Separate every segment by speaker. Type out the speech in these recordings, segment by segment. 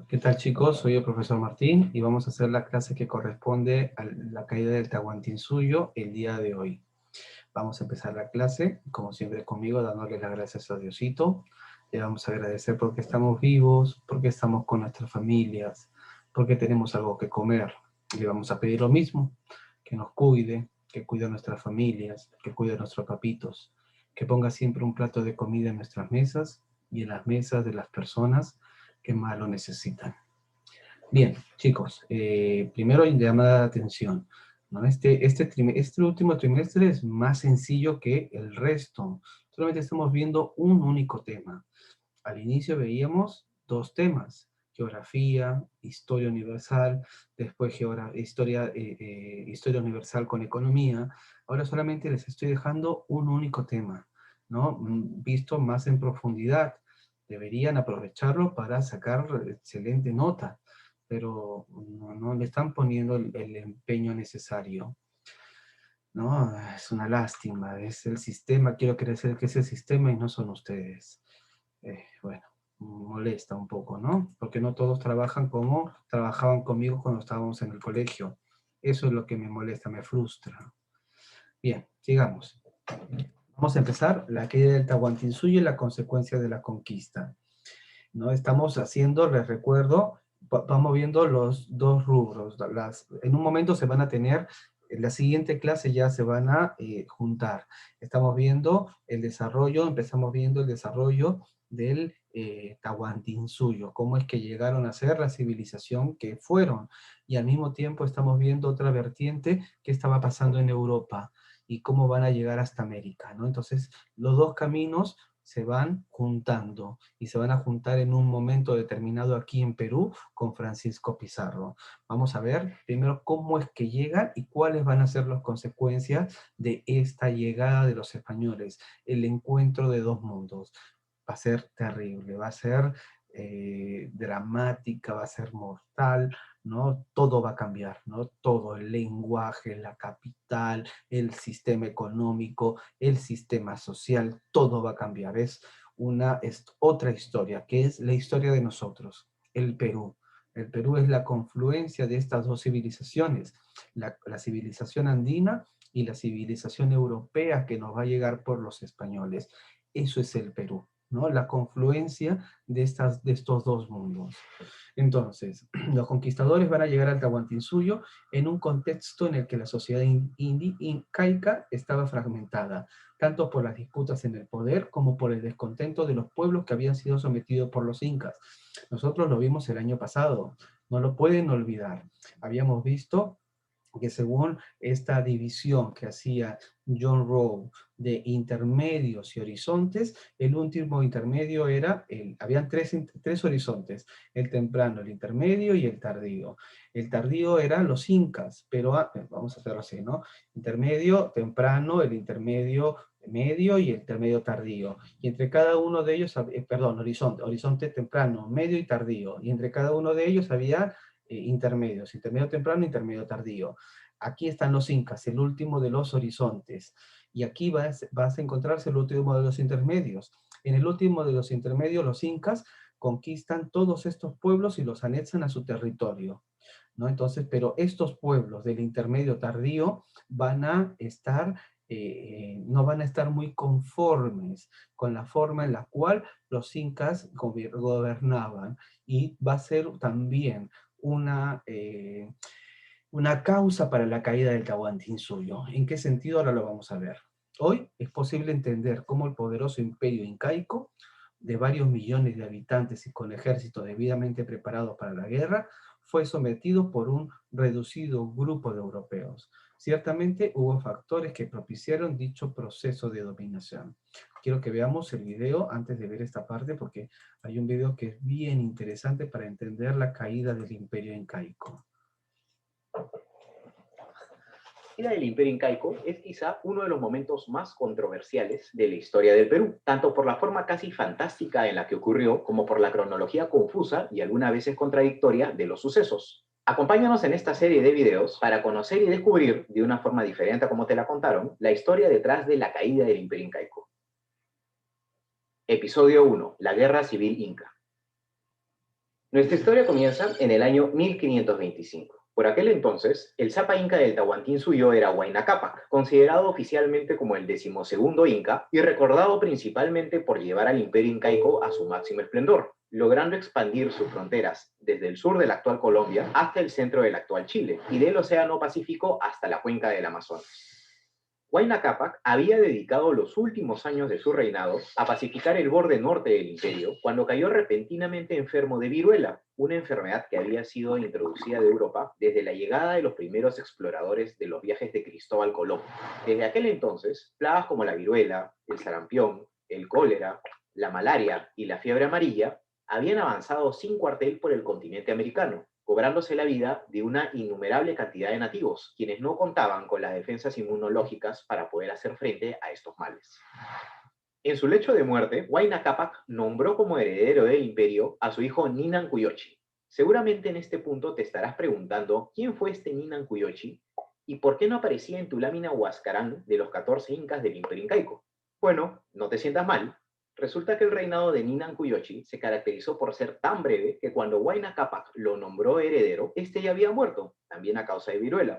Speaker 1: ¿Qué tal, chicos? Soy el profesor Martín y vamos a hacer la clase que corresponde a la caída del Tahuantinsuyo el día de hoy. Vamos a empezar la clase, como siempre conmigo, dándole las gracias a Diosito. Le vamos a agradecer porque estamos vivos, porque estamos con nuestras familias, porque tenemos algo que comer. Le vamos a pedir lo mismo, que nos cuide, que cuide a nuestras familias, que cuide a nuestros papitos, que ponga siempre un plato de comida en nuestras mesas y en las mesas de las personas que más lo necesitan. Bien, chicos, primero llamada de atención, ¿no? Este último trimestre es más sencillo que el resto. Solamente estamos viendo un único tema. Al inicio veíamos dos temas: geografía, historia universal, después historia universal con economía. Ahora solamente les estoy dejando un único tema, ¿no? Visto más en profundidad. Deberían aprovecharlo para sacar excelente nota, pero no le están poniendo el empeño necesario, ¿no? Es una lástima, es el sistema, quiero creer que es el sistema y no son ustedes. Bueno, molesta un poco, ¿no? Porque no todos trabajan como trabajaban conmigo cuando estábamos en el colegio. Eso es lo que me molesta, me frustra. Bien, sigamos. Vamos a empezar la caída del Tahuantinsuyo y la consecuencia de la conquista, ¿no? Estamos haciendo, les recuerdo, vamos viendo los dos rubros. En un momento se van a tener, en la siguiente clase ya se van a juntar. Estamos viendo el desarrollo, empezamos viendo el desarrollo del Tahuantinsuyo, cómo es que llegaron a ser la civilización que fueron. Y al mismo tiempo estamos viendo otra vertiente que estaba pasando en Europa y cómo van a llegar hasta América, ¿no? Entonces, los dos caminos se van juntando y se van a juntar en un momento determinado aquí en Perú con Francisco Pizarro. Vamos a ver primero cómo es que llegan y cuáles van a ser las consecuencias de esta llegada de los españoles, el encuentro de dos mundos. Va a ser terrible, va a ser dramática, va a ser mortal, ¿no? Todo va a cambiar, ¿no? Todo, el lenguaje, la capital, el sistema económico, el sistema social, todo va a cambiar. Es otra historia, que es la historia de nosotros, el Perú. El Perú es la confluencia de estas dos civilizaciones, la civilización andina y la civilización europea que nos va a llegar por los españoles. Eso es el Perú, ¿no? La confluencia de estos dos mundos. Entonces, los conquistadores van a llegar al Tahuantinsuyo en un contexto en el que la sociedad incaica estaba fragmentada, tanto por las disputas en el poder como por el descontento de los pueblos que habían sido sometidos por los incas. Nosotros lo vimos el año pasado, no lo pueden olvidar. Habíamos visto que según esta división que hacía John Rowe de intermedios y horizontes, el último intermedio era, habían tres horizontes: el temprano, el intermedio y el tardío. El tardío eran los incas, pero vamos a hacerlo así, ¿no? Intermedio, temprano, el intermedio medio y el intermedio tardío. Y entre cada uno de ellos, perdón, horizonte temprano, medio y tardío. Y entre cada uno de ellos había intermedios, intermedio temprano, intermedio tardío. Aquí están los incas, el último de los horizontes. Y aquí vas a encontrarse el último de los intermedios. En el último de los intermedios, los incas conquistan todos estos pueblos y los anexan a su territorio, ¿no? Entonces, pero estos pueblos del intermedio tardío van a estar, no van a estar muy conformes con la forma en la cual los incas gobernaban, y va a ser también una causa para la caída del Tahuantinsuyo. ¿En qué sentido? Ahora lo vamos a ver. Hoy es posible entender cómo el poderoso imperio incaico, de varios millones de habitantes y con ejércitos debidamente preparados para la guerra, fue sometido por un reducido grupo de europeos. Ciertamente hubo factores que propiciaron dicho proceso de dominación. Quiero que veamos el video antes de ver esta parte, porque hay un video que es bien interesante para entender la caída del imperio incaico.
Speaker 2: La caída del Imperio Incaico es quizá uno de los momentos más controversiales de la historia del Perú, tanto por la forma casi fantástica en la que ocurrió, como por la cronología confusa y algunas veces contradictoria de los sucesos. Acompáñanos en esta serie de videos para conocer y descubrir, de una forma diferente a como te la contaron, la historia detrás de la caída del Imperio Incaico. Episodio 1. La Guerra Civil Inca. Nuestra historia comienza en el año 1525. Por aquel entonces, el Sapa Inca del Tahuantinsuyo era Huayna Cápac, considerado oficialmente como el decimosegundo Inca y recordado principalmente por llevar al imperio incaico a su máximo esplendor, logrando expandir sus fronteras desde el sur de la actual Colombia hasta el centro del actual Chile y del Océano Pacífico hasta la cuenca del Amazonas. Huayna Cápac había dedicado los últimos años de su reinado a pacificar el borde norte del imperio cuando cayó repentinamente enfermo de viruela, una enfermedad que había sido introducida de Europa desde la llegada de los primeros exploradores de los viajes de Cristóbal Colón. Desde aquel entonces, plagas como la viruela, el sarampión, el cólera, la malaria y la fiebre amarilla habían avanzado sin cuartel por el continente americano, cobrándose la vida de una innumerable cantidad de nativos, quienes no contaban con las defensas inmunológicas para poder hacer frente a estos males. En su lecho de muerte, Huayna Cápac nombró como heredero del imperio a su hijo Ninan Cuyochi. Seguramente en este punto te estarás preguntando quién fue este Ninan Cuyochi y por qué no aparecía en tu lámina Huascarán de los 14 incas del imperio incaico. Bueno, no te sientas mal. Resulta que el reinado de Ninan Cuyochi se caracterizó por ser tan breve que cuando Huayna Cápac lo nombró heredero, este ya había muerto, también a causa de viruela.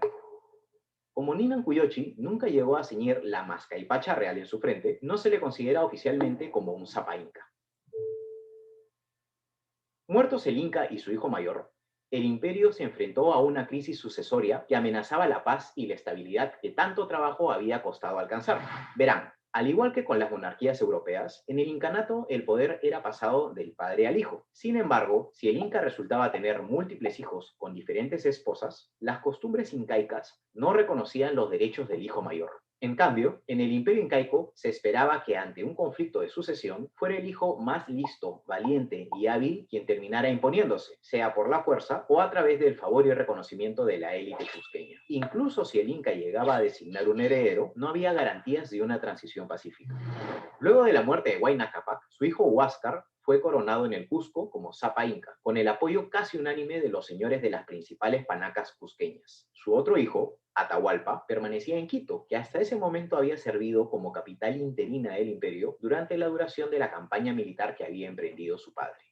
Speaker 2: Como Ninan Cuyochi nunca llegó a ceñir la mascaipacha real en su frente, no se le considera oficialmente como un Sapa Inca. Muertos el Inca y su hijo mayor, el imperio se enfrentó a una crisis sucesoria que amenazaba la paz y la estabilidad que tanto trabajo había costado alcanzar. Verán, al igual que con las monarquías europeas, en el incanato el poder era pasado del padre al hijo. Sin embargo, si el Inca resultaba tener múltiples hijos con diferentes esposas, las costumbres incaicas no reconocían los derechos del hijo mayor. En cambio, en el imperio incaico se esperaba que ante un conflicto de sucesión fuera el hijo más listo, valiente y hábil quien terminara imponiéndose, sea por la fuerza o a través del favor y reconocimiento de la élite cusqueña. Incluso si el Inca llegaba a designar un heredero, no había garantías de una transición pacífica. Luego de la muerte de Huayna Cápac, su hijo Huáscar fue coronado en el Cusco como Sapa Inca, con el apoyo casi unánime de los señores de las principales panacas cusqueñas. Su otro hijo, Atahualpa, permanecía en Quito, que hasta ese momento había servido como capital interina del imperio durante la duración de la campaña militar que había emprendido su padre.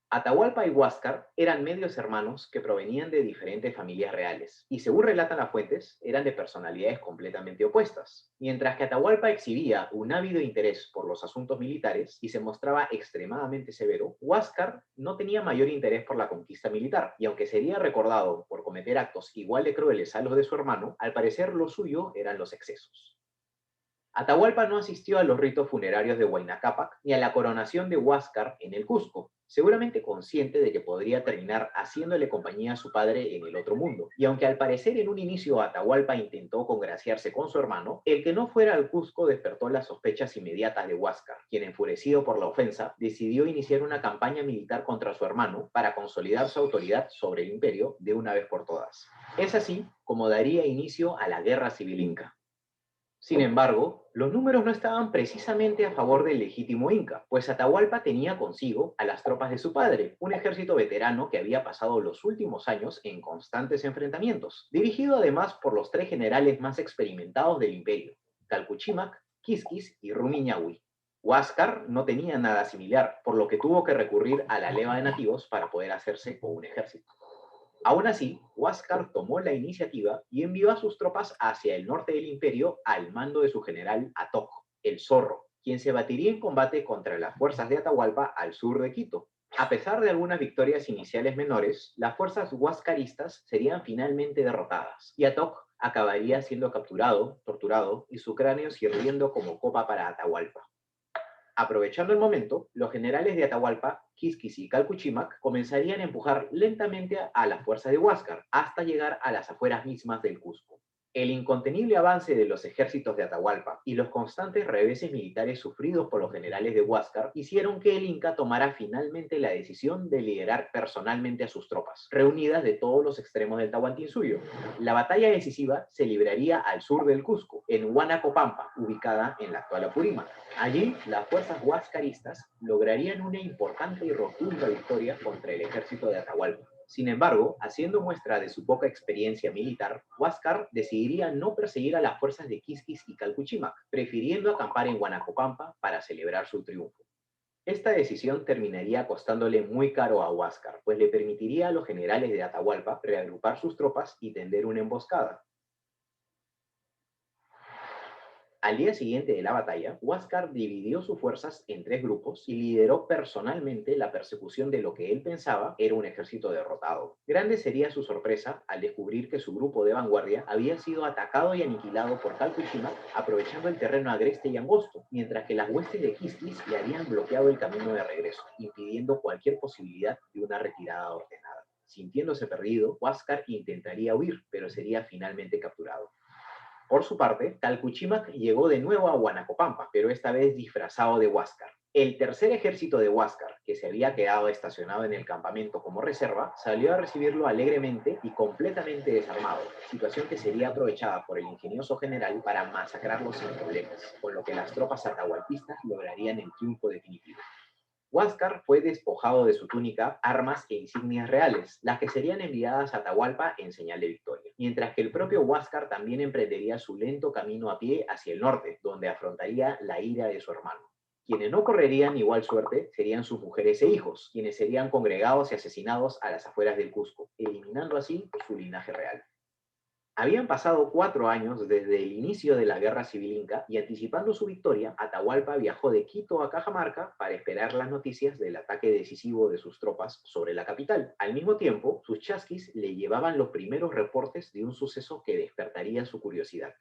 Speaker 2: Atahualpa y Huáscar eran medios hermanos que provenían de diferentes familias reales, y según relatan las fuentes, eran de personalidades completamente opuestas. Mientras que Atahualpa exhibía un ávido interés por los asuntos militares y se mostraba extremadamente severo, Huáscar no tenía mayor interés por la conquista militar, y aunque sería recordado por cometer actos igual de crueles a los de su hermano, al parecer lo suyo eran los excesos. Atahualpa no asistió a los ritos funerarios de Huayna Cápac ni a la coronación de Huáscar en el Cusco, seguramente consciente de que podría terminar haciéndole compañía a su padre en el otro mundo. Y aunque al parecer en un inicio Atahualpa intentó congraciarse con su hermano, el que no fuera al Cusco despertó las sospechas inmediatas de Huáscar, quien enfurecido por la ofensa decidió iniciar una campaña militar contra su hermano para consolidar su autoridad sobre el imperio de una vez por todas. Es así como daría inicio a la Guerra Civil Inca. Sin embargo, los números no estaban precisamente a favor del legítimo Inca, pues Atahualpa tenía consigo a las tropas de su padre, un ejército veterano que había pasado los últimos años en constantes enfrentamientos, dirigido además por los tres generales más experimentados del imperio, Calcuchimac, Quisquis y Rumiñahui. Huáscar no tenía nada similar, por lo que tuvo que recurrir a la leva de nativos para poder hacerse con un ejército. Aún así, Huáscar tomó la iniciativa y envió a sus tropas hacia el norte del imperio al mando de su general Atok, el Zorro, quien se batiría en combate contra las fuerzas de Atahualpa al sur de Quito. A pesar de algunas victorias iniciales menores, las fuerzas huáscaristas serían finalmente derrotadas y Atok acabaría siendo capturado, torturado y su cráneo sirviendo como copa para Atahualpa. Aprovechando el momento, los generales de Atahualpa, Quisquis y Calcuchimac comenzarían a empujar lentamente a las fuerzas de Huáscar hasta llegar a las afueras mismas del Cusco. El incontenible avance de los ejércitos de Atahualpa y los constantes reveses militares sufridos por los generales de Huáscar hicieron que el Inca tomara finalmente la decisión de liderar personalmente a sus tropas, reunidas de todos los extremos del Tahuantinsuyo. La batalla decisiva se libraría al sur del Cusco, en Huanacopampa, ubicada en la actual Apurímac. Allí, las fuerzas huáscaristas lograrían una importante y rotunda victoria contra el ejército de Atahualpa. Sin embargo, haciendo muestra de su poca experiencia militar, Huáscar decidiría no perseguir a las fuerzas de Quisquis y Calcuchimac, prefiriendo acampar en Huanacopampa para celebrar su triunfo. Esta decisión terminaría costándole muy caro a Huáscar, pues le permitiría a los generales de Atahualpa reagrupar sus tropas y tender una emboscada. Al día siguiente de la batalla, Huáscar dividió sus fuerzas en tres grupos y lideró personalmente la persecución de lo que él pensaba era un ejército derrotado. Grande sería su sorpresa al descubrir que su grupo de vanguardia había sido atacado y aniquilado por Calpuchímac, aprovechando el terreno agreste y angosto, mientras que las huestes de Quisquis le habían bloqueado el camino de regreso, impidiendo cualquier posibilidad de una retirada ordenada. Sintiéndose perdido, Huáscar intentaría huir, pero sería finalmente capturado. Por su parte, Calpuchímac llegó de nuevo a Huanacopampa, pero esta vez disfrazado de Huáscar. El tercer ejército de Huáscar, que se había quedado estacionado en el campamento como reserva, salió a recibirlo alegremente y completamente desarmado, situación que sería aprovechada por el ingenioso general para masacrarlos sin problemas, con lo que las tropas atahualpistas lograrían el triunfo definitivo. Huáscar fue despojado de su túnica, armas e insignias reales, las que serían enviadas a Atahualpa en señal de victoria, mientras que el propio Huáscar también emprendería su lento camino a pie hacia el norte, donde afrontaría la ira de su hermano. Quienes no correrían igual suerte serían sus mujeres e hijos, quienes serían congregados y asesinados a las afueras del Cusco, eliminando así su linaje real. Habían pasado 4 años desde el inicio de la Guerra Civil Inca y anticipando su victoria, Atahualpa viajó de Quito a Cajamarca para esperar las noticias del ataque decisivo de sus tropas sobre la capital. Al mismo tiempo, sus chasquis le llevaban los primeros reportes de un suceso que despertaría su curiosidad.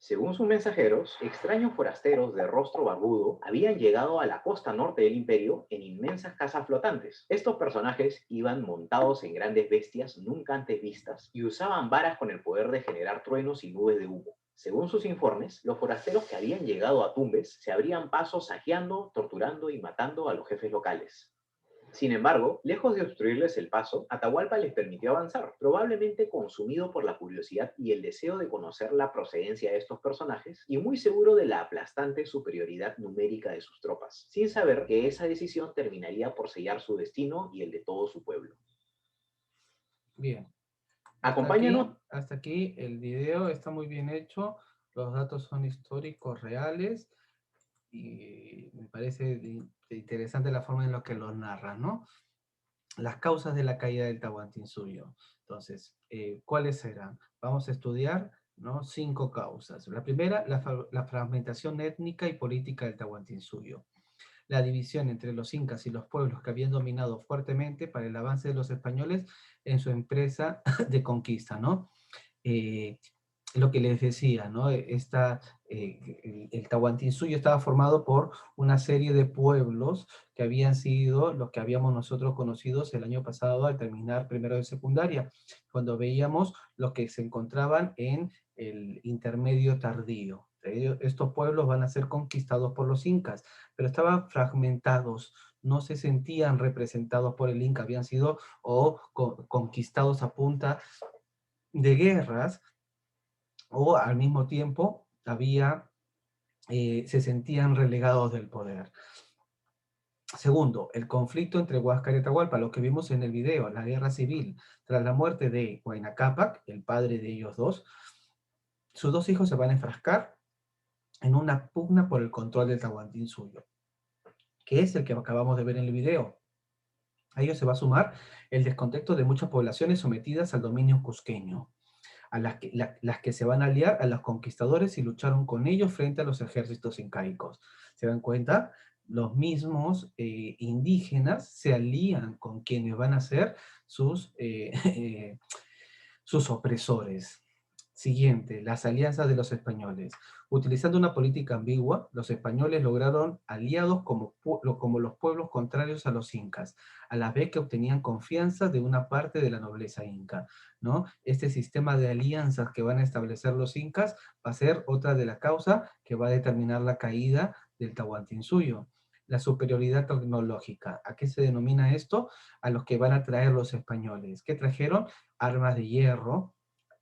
Speaker 2: Según sus mensajeros, extraños forasteros de rostro barbudo habían llegado a la costa norte del imperio en inmensas casas flotantes. Estos personajes iban montados en grandes bestias nunca antes vistas y usaban varas con el poder de generar truenos y nubes de humo. Según sus informes, los forasteros que habían llegado a Tumbes se abrían paso saqueando, torturando y matando a los jefes locales. Sin embargo, lejos de obstruirles el paso, Atahualpa les permitió avanzar, probablemente consumido por la curiosidad y el deseo de conocer la procedencia de estos personajes y muy seguro de la aplastante superioridad numérica de sus tropas, sin saber que esa decisión terminaría por sellar su destino y el de todo su pueblo.
Speaker 1: Bien,
Speaker 2: Acompáñanos.
Speaker 1: hasta aquí el video está muy bien hecho, los datos son históricos reales y me parece interesante la forma en la que los narran, ¿no? Las causas de la caída del Tahuantinsuyo. Entonces, ¿cuáles serán? Vamos a estudiar, ¿no? 5 causas. La primera, la fragmentación étnica y política del Tahuantinsuyo. La división entre los incas y los pueblos que habían dominado fuertemente para el avance de los españoles en su empresa de conquista, ¿no? Eh, lo que les decía, ¿no? El Tahuantinsuyo estaba formado por una serie de pueblos que habían sido los que habíamos nosotros conocidos el año pasado al terminar primero de secundaria, cuando veíamos los que se encontraban en el intermedio tardío. Estos pueblos van a ser conquistados por los incas, pero estaban fragmentados, no se sentían representados por el Inca, habían sido conquistados a punta de guerras, o al mismo tiempo se sentían relegados del poder. Segundo, el conflicto entre Huáscar y Atahualpa, lo que vimos en el video, la guerra civil. Tras la muerte de Huayna Cápac, el padre de ellos dos, sus dos hijos se van a enfrascar en una pugna por el control del Tahuantinsuyo, que es el que acabamos de ver en el video. A ello se va a sumar el descontento de muchas poblaciones sometidas al dominio cusqueño, a las que se van a aliar a los conquistadores y lucharon con ellos frente a los ejércitos incaicos. ¿Se dan cuenta? Los mismos indígenas se alían con quienes van a ser sus opresores. Siguiente, las alianzas de los españoles. Utilizando una política ambigua, los españoles lograron aliados como los pueblos contrarios a los incas, a la vez que obtenían confianza de una parte de la nobleza inca, ¿no? Este sistema de alianzas que van a establecer los incas va a ser otra de las causas que va a determinar la caída del Tahuantinsuyo. La superioridad tecnológica. ¿A qué se denomina esto? A los que van a traer los españoles. ¿Qué trajeron? Armas de hierro,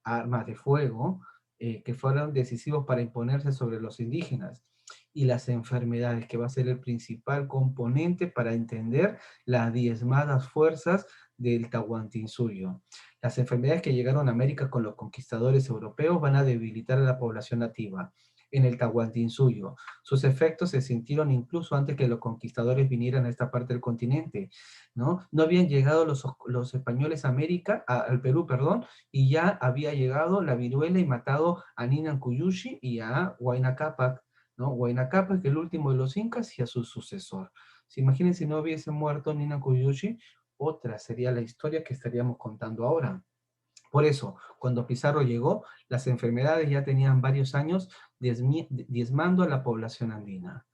Speaker 1: armas de fuego, que fueron decisivos para imponerse sobre los indígenas, y las enfermedades, que va a ser el principal componente para entender las diezmadas fuerzas del Tahuantinsuyo. Las enfermedades que llegaron a América con los conquistadores europeos van a debilitar a la población nativa. en el Tahuantinsuyo. Sus efectos se sintieron incluso antes que los conquistadores vinieran a esta parte del continente, ¿no? No habían llegado los españoles a América, al Perú, perdón, y ya había llegado la viruela y matado a Ninan Cuyushi y a Huayna Cápac, ¿no? Huayna Cápac, el último de los incas, y a su sucesor. ¿Se imaginen si no hubiese muerto Ninan Cuyushi? Otra sería la historia que estaríamos contando ahora. Por eso, cuando Pizarro llegó, las enfermedades ya tenían varios años diezmando a la población andina.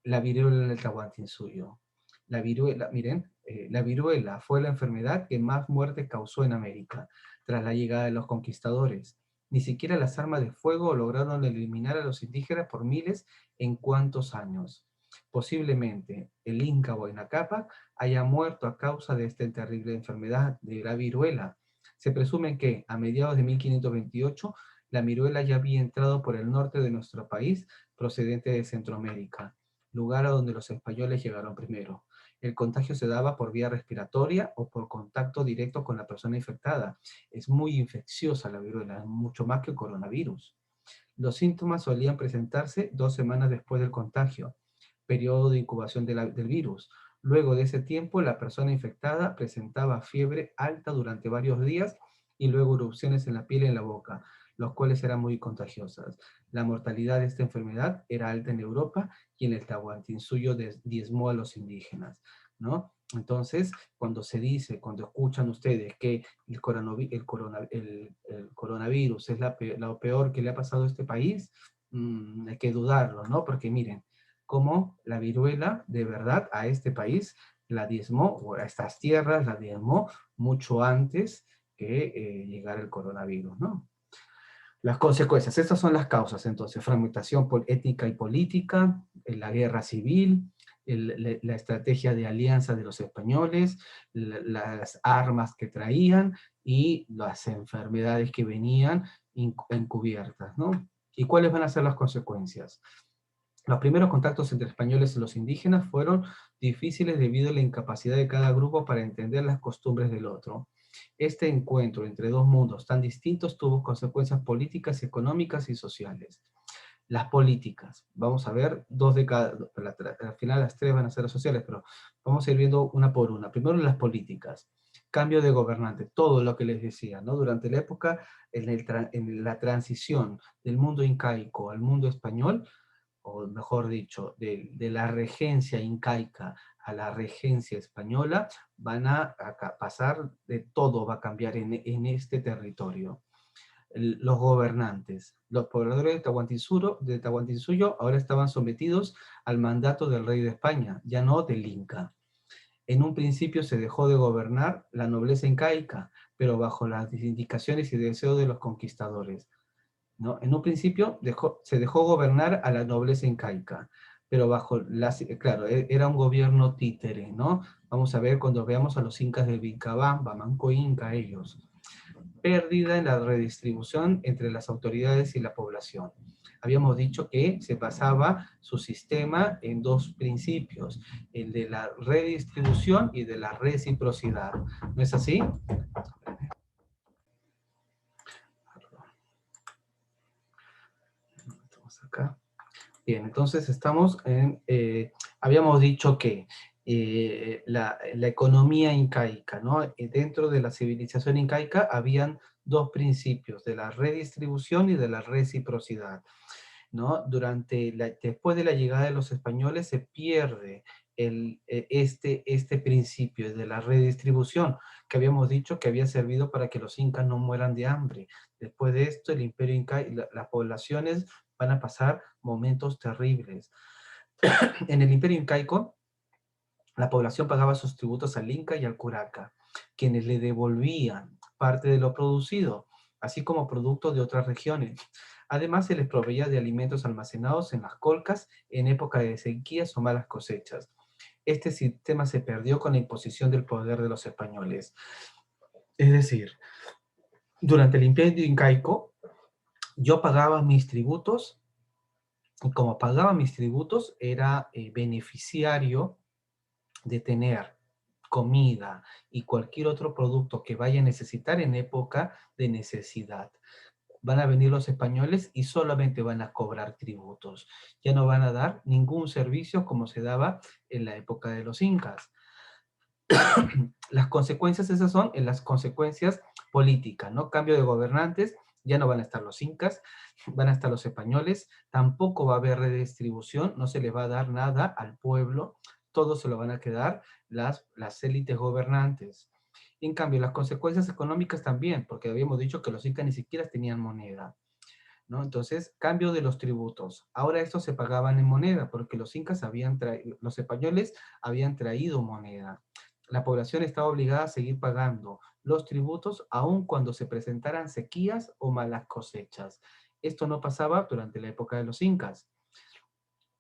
Speaker 1: La viruela del Tahuantinsuyo. La viruela, miren, la viruela fue la enfermedad que más muerte causó en América tras la llegada de los conquistadores. Ni siquiera las armas de fuego lograron eliminar a los indígenas por miles en cuantos años. Posiblemente el Inca Huayna Cápac haya muerto a causa de esta terrible enfermedad de la viruela. Se presume que a mediados de 1528 la viruela ya había entrado por el norte de nuestro país procedente de Centroamérica, lugar a donde los españoles llegaron primero. El contagio se daba por vía respiratoria o por contacto directo con la persona infectada. Es muy infecciosa la viruela, mucho más que el coronavirus. Los síntomas solían presentarse 2 semanas después del contagio, periodo de incubación del virus. Luego de ese tiempo, la persona infectada presentaba fiebre alta durante varios días y luego erupciones en la piel y en la boca, los cuales eran muy contagiosas. La mortalidad de esta enfermedad era alta en Europa y en el Tahuantinsuyo diezmó a los indígenas, ¿no? Entonces, cuando se dice, cuando escuchan ustedes que el coronavirus es lo peor que le ha pasado a este país, hay que dudarlo, ¿no? Porque miren, cómo la viruela de verdad a este país la diezmó, o a estas tierras la diezmó mucho antes que llegara el coronavirus, ¿no? Las consecuencias, estas son las causas, entonces, fragmentación étnica y política, la guerra civil, la estrategia de alianza de los españoles, las armas que traían y las enfermedades que venían encubiertas, ¿no? ¿Y cuáles van a ser las consecuencias? Los primeros contactos entre españoles y los indígenas fueron difíciles debido a la incapacidad de cada grupo para entender las costumbres del otro. Este encuentro entre dos mundos tan distintos tuvo consecuencias políticas, económicas y sociales. Las políticas, vamos a ver dos de cada, al final las tres van a ser las sociales, pero vamos a ir viendo una por una. Primero las políticas, cambio de gobernante, todo lo que les decía, ¿no? Durante la época, en la transición del mundo incaico al mundo español, o mejor dicho, de la regencia incaica a la regencia española, van a pasar de todo, va a cambiar en este territorio. Los gobernantes, los pobladores de Tahuantinsuyo ahora estaban sometidos al mandato del rey de España, ya no del Inca. En un principio se dejó de gobernar la nobleza incaica, pero bajo las indicaciones y deseos de los conquistadores, ¿no? En un principio se dejó gobernar a la nobleza incaica, pero bajo claro, era un gobierno títere, ¿no? Vamos a ver cuando veamos a los incas del Vilcabamba, Bamanco Inca, ellos. Pérdida en la redistribución entre las autoridades y la población. Habíamos dicho que se basaba su sistema en dos principios, el de la redistribución y de la reciprocidad. ¿No es así? Estamos acá. Bien, entonces estamos en, habíamos dicho que la economía incaica, ¿no? Dentro de la civilización incaica habían dos principios, de la redistribución y de la reciprocidad, ¿no? Después de la llegada de los españoles se pierde este principio de la redistribución, que habíamos dicho que había servido para que los incas no mueran de hambre. Después de esto, el imperio inca y las poblaciones van a pasar momentos terribles. En el imperio incaico, la población pagaba sus tributos al Inca y al Curaca, quienes le devolvían parte de lo producido, así como productos de otras regiones. Además, se les proveía de alimentos almacenados en las colcas en época de sequías o malas cosechas. Este sistema se perdió con la imposición del poder de los españoles. Es decir, durante el imperio incaico, yo pagaba mis tributos, y como pagaba mis tributos, era beneficiario de tener comida y cualquier otro producto que vaya a necesitar en época de necesidad. van a venir los españoles y solamente van a cobrar tributos. Ya no van a dar ningún servicio como se daba en la época de los incas. Las consecuencias esas son en las consecuencias políticas, ¿no? Cambio de gobernantes, ya no van a estar los incas, van a estar los españoles, tampoco va a haber redistribución, no se le va a dar nada al pueblo, todo se lo van a quedar las élites gobernantes. En cambio, las consecuencias económicas también, porque habíamos dicho que los incas ni siquiera tenían moneda, ¿no? Entonces, cambio de los tributos. Ahora estos se pagaban en moneda, porque los incas habían traído, los españoles habían traído moneda. La población estaba obligada a seguir pagando los tributos, aun cuando se presentaran sequías o malas cosechas. Esto no pasaba durante la época de los incas.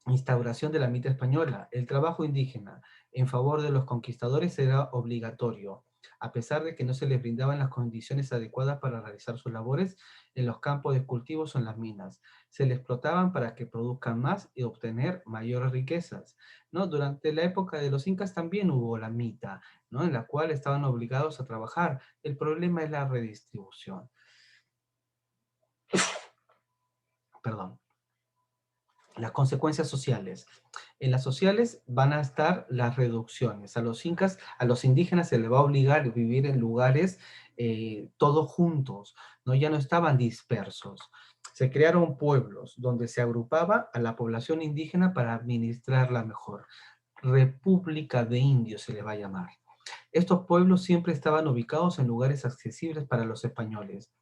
Speaker 1: Instauración de la mitad española. El trabajo indígena en favor de los conquistadores era obligatorio, a pesar de que no se les brindaban las condiciones adecuadas para realizar sus labores en los campos de cultivos o en las minas. Se les explotaban para que produzcan más y obtener mayores riquezas, ¿no? Durante la época de los incas también hubo la mita, ¿no? En la cual estaban obligados a trabajar. El problema es la redistribución. Perdón. Las consecuencias sociales. En las sociales van a estar las reducciones. A los incas, a los indígenas se les va a obligar a vivir en lugares todos juntos, ¿no? Ya no estaban dispersos. Se crearon pueblos donde se agrupaba a la población indígena para administrarla mejor. República de Indios se le va a llamar. Estos pueblos siempre estaban ubicados en lugares accesibles para los españoles.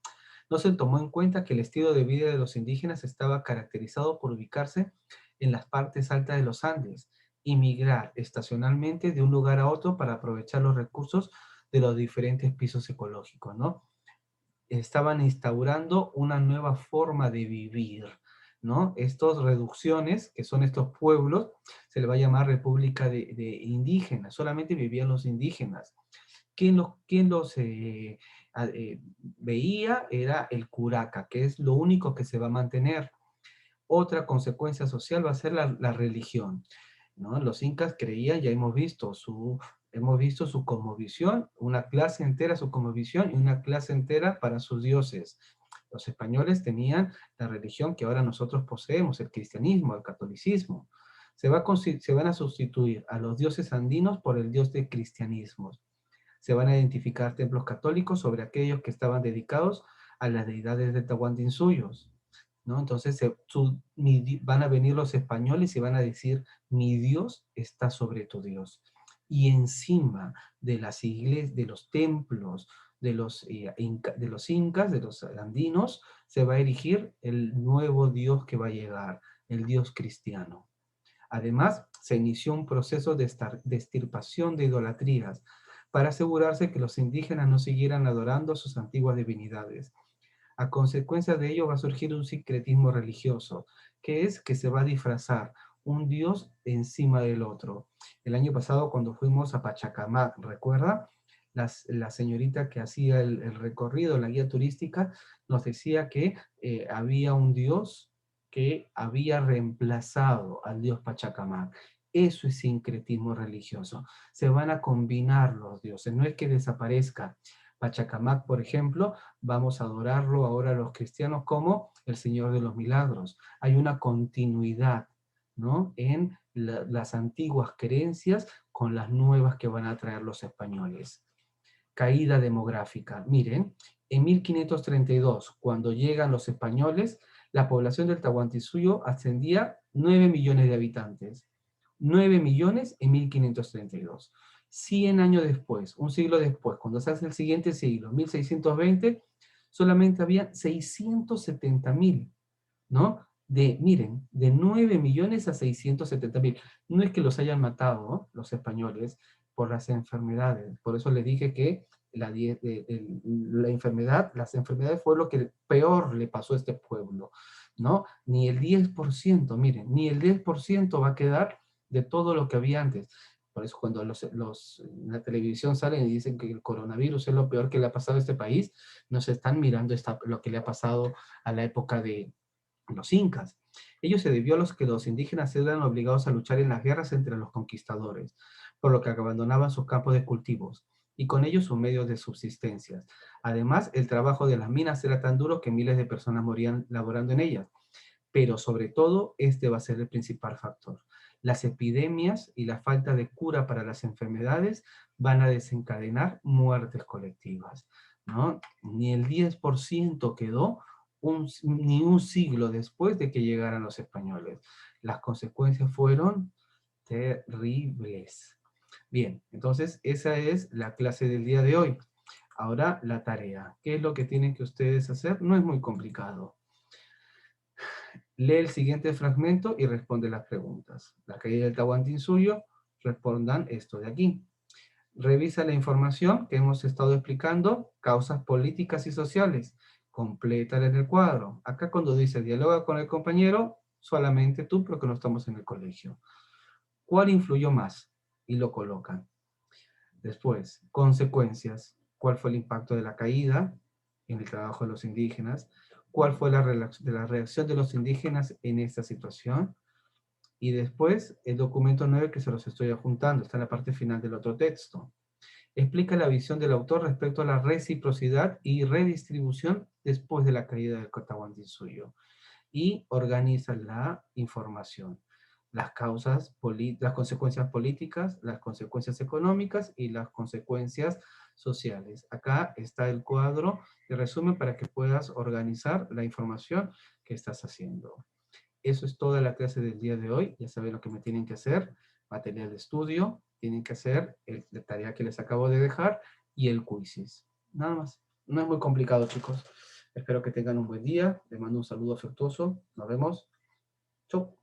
Speaker 1: No se tomó en cuenta que el estilo de vida de los indígenas estaba caracterizado por ubicarse en las partes altas de los Andes y migrar estacionalmente de un lugar a otro para aprovechar los recursos de los diferentes pisos ecológicos, ¿no? Estaban instaurando una nueva forma de vivir, ¿no? Estas reducciones, que son estos pueblos, se le va a llamar República de Indígenas, solamente vivían los indígenas. ¿Quién los veía? Era el curaca, que es lo único que se va a mantener. Otra consecuencia social va a ser la religión, ¿no? Los incas creían, ya hemos visto su cosmovisión, una clase entera su cosmovisión y una clase entera para sus dioses. Los españoles tenían la religión que ahora nosotros poseemos, el cristianismo, el catolicismo. Se van a sustituir a los dioses andinos por el dios del cristianismo. Se van a identificar templos católicos sobre aquellos que estaban dedicados a las deidades de Tahuantinsuyos, ¿no? Entonces van a venir los españoles y van a decir, mi Dios está sobre tu Dios. Y encima de las iglesias, de los templos, de los incas, de los andinos, se va a erigir el nuevo Dios que va a llegar, el Dios cristiano. Además, se inició un proceso de extirpación de idolatrías para asegurarse que los indígenas no siguieran adorando sus antiguas divinidades. A consecuencia de ello va a surgir un sincretismo religioso, que es que se va a disfrazar un dios encima del otro. El año pasado cuando fuimos a Pachacamac, ¿recuerda? La señorita que hacía el recorrido, la guía turística, nos decía que había un dios que había reemplazado al dios Pachacamac. Eso es sincretismo religioso. Se van a combinar los dioses, no es que desaparezca. Pachacamac, por ejemplo, vamos a adorarlo ahora los cristianos como el Señor de los Milagros. Hay una continuidad, ¿no? En las antiguas creencias con las nuevas que van a traer los españoles. Caída demográfica. Miren, en 1532, cuando llegan los españoles, la población del Tahuantinsuyo ascendía 9 millones de habitantes. 9 millones en 1532. 100 años después, un siglo después, cuando se hace el siguiente siglo, 1620, solamente había 670.000, ¿no? Miren, de 9 millones a 670.000. No es que los hayan matado, ¿no?, los españoles por las enfermedades. Por eso les dije que la enfermedad, las enfermedades fue lo que peor le pasó a este pueblo, ¿no? Ni el 10%, miren, ni el 10% va a quedar de todo lo que había antes. Por eso cuando en la televisión salen y dicen que el coronavirus es lo peor que le ha pasado a este país, nos están mirando lo que le ha pasado a la época de los incas. Ello se debió a los que los indígenas eran obligados a luchar en las guerras entre los conquistadores, por lo que abandonaban sus campos de cultivos. y con ello sus medios de subsistencia. Además, el trabajo de las minas era tan duro que miles de personas morían laborando en ellas. Pero sobre todo, este va a ser el principal factor. Las epidemias y la falta de cura para las enfermedades van a desencadenar muertes colectivas, ¿no? Ni el 10% quedó ni un siglo después de que llegaran los españoles. Las consecuencias fueron terribles. Bien, entonces esa es la clase del día de hoy. Ahora la tarea. ¿Qué es lo que tienen que ustedes hacer? No es muy complicado. Lee el siguiente fragmento y responde las preguntas. La caída del Tahuantinsuyo, respondan esto de aquí. Revisa la información que hemos estado explicando, causas políticas y sociales. Complétala en el cuadro. Acá cuando dice dialoga con el compañero, solamente tú, porque no estamos en el colegio. ¿Cuál influyó más? Y lo colocan. Después, consecuencias. ¿Cuál fue el impacto de la caída en el trabajo de los indígenas? ¿Cuál fue la reacción de los indígenas en esta situación? Y después, el documento 9 que se los estoy adjuntando, está en la parte final del otro texto. Explica la visión del autor respecto a la reciprocidad y redistribución después de la caída del Tahuantinsuyo. Y organiza la información, las causas, las consecuencias políticas, las consecuencias económicas y las consecuencias sociales. Acá está el cuadro de resumen para que puedas organizar la información que estás haciendo. Eso es toda la clase del día de hoy. Ya saben lo que me tienen que hacer. Material de estudio, tienen que hacer la tarea que les acabo de dejar y el quizzes. Nada más. No es muy complicado, chicos. Espero que tengan un buen día. Les mando un saludo afectuoso. Nos vemos. Chau.